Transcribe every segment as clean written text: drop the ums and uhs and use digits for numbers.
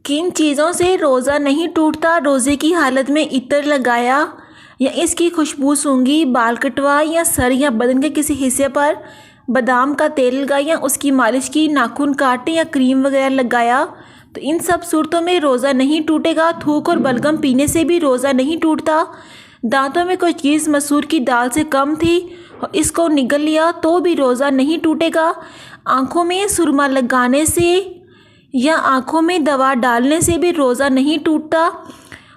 کن چیزوں سے روزہ نہیں ٹوٹتا؟ روزے کی حالت میں عطر لگایا یا اس کی خوشبو سونگھی، بال کٹوائے یا سر یا بدن کے کسی حصے پر بادام کا تیل لگایا یا اس کی مالش کی، ناخن کاٹے یا کریم وغیرہ لگایا، تو ان سب صورتوں میں روزہ نہیں ٹوٹے گا۔ تھوک اور بلغم پینے سے بھی روزہ نہیں ٹوٹتا۔ دانتوں میں کوئی چیز مسور کی دال سے کم تھی اور اس کو نگل لیا تو بھی روزہ نہیں ٹوٹے گا۔ آنکھوں میں سرما لگانے سے یا آنکھوں میں دوا ڈالنے سے بھی روزہ نہیں ٹوٹتا،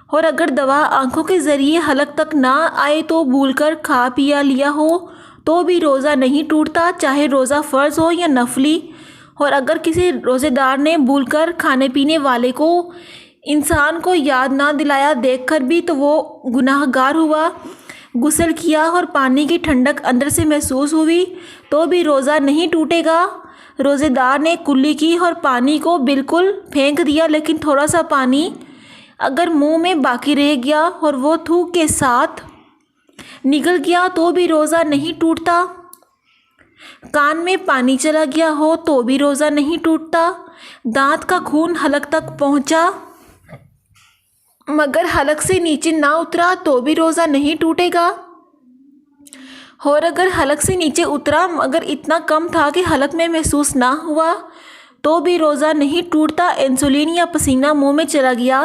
اور اگر دوا آنکھوں کے ذریعے حلق تک نہ آئے تو بھول کر کھا پیا لیا ہو تو بھی روزہ نہیں ٹوٹتا، چاہے روزہ فرض ہو یا نفلی۔ اور اگر کسی روزے دار نے بھول کر کھانے پینے والے کو انسان کو یاد نہ دلایا دیکھ کر بھی تو وہ گناہ گار ہوا، غسل کیا اور پانی کی ٹھنڈک اندر سے محسوس ہوئی تو بھی روزہ نہیں ٹوٹے گا۔ روزے دار نے کلی کی اور پانی کو بالکل پھینک دیا، لیکن تھوڑا سا پانی اگر منہ میں باقی رہ گیا اور وہ تھوک کے ساتھ نگل گیا تو بھی روزہ نہیں ٹوٹتا۔ کان میں پانی چلا گیا ہو تو بھی روزہ نہیں ٹوٹتا۔ دانت کا خون حلق تک پہنچا مگر حلق سے نیچے نہ اترا تو بھی روزہ نہیں ٹوٹے گا، اور اگر حلق سے نیچے اترا مگر اتنا کم تھا کہ حلق میں محسوس نہ ہوا تو بھی روزہ نہیں ٹوٹتا۔ انسولین یا پسینہ منہ میں چلا گیا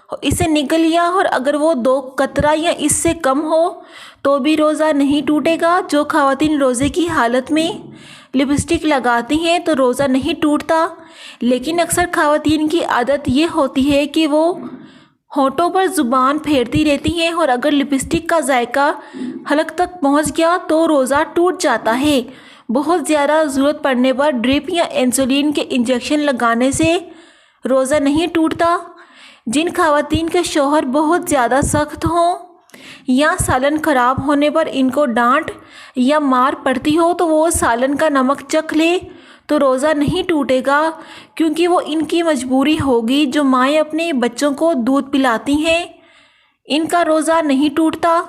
اور اسے نگل لیا اور اگر وہ 2 قطرہ یا اس سے کم ہو تو بھی روزہ نہیں ٹوٹے گا۔ جو خواتین روزے کی حالت میں لپسٹک لگاتی ہیں تو روزہ نہیں ٹوٹتا، لیکن اکثر خواتین کی عادت یہ ہوتی ہے کہ وہ ہونٹوں پر زبان پھیرتی رہتی ہیں اور اگر لپسٹک کا ذائقہ حلق تک پہنچ گیا تو روزہ ٹوٹ جاتا ہے۔ بہت زیادہ ضرورت پڑنے پر ڈرپ یا انسولین کے انجیکشن لگانے سے روزہ نہیں ٹوٹتا۔ جن خواتین کے شوہر بہت زیادہ سخت ہوں یا سالن خراب ہونے پر ان کو ڈانٹ یا مار پڑتی ہو تو وہ سالن کا نمک چکھ لے تو روزہ نہیں ٹوٹے گا، کیونکہ وہ ان کی مجبوری ہوگی۔ جو مائیں اپنے بچوں کو دودھ پلاتی ہیں ان کا روزہ نہیں ٹوٹتا۔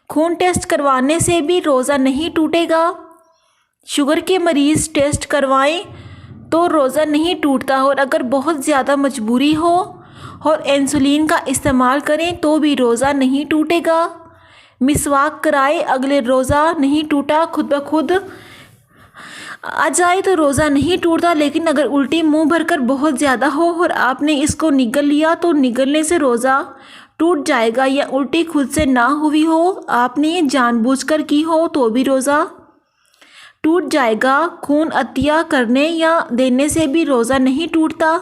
خون ٹیسٹ کروانے سے بھی روزہ نہیں ٹوٹے گا۔ شوگر کے مریض ٹیسٹ کروائیں تو روزہ نہیں ٹوٹتا، اور اگر بہت زیادہ مجبوری ہو اور انسولین کا استعمال کریں تو بھی روزہ نہیں ٹوٹے گا۔ مسواک کرائے اگلے روزہ نہیں ٹوٹا، خود بخود آ جائے تو روزہ نہیں ٹوٹتا، لیکن اگر الٹی منہ بھر کر بہت زیادہ ہو اور آپ نے اس کو نگل لیا تو نگلنے سے روزہ ٹوٹ جائے گا، یا الٹی خود سے نہ ہوئی ہو آپ نے جان بوجھ کر کی ہو تو بھی روزہ ٹوٹ جائے گا۔ خون عطیہ کرنے یا دینے سے بھی روزہ نہیں ٹوٹتا۔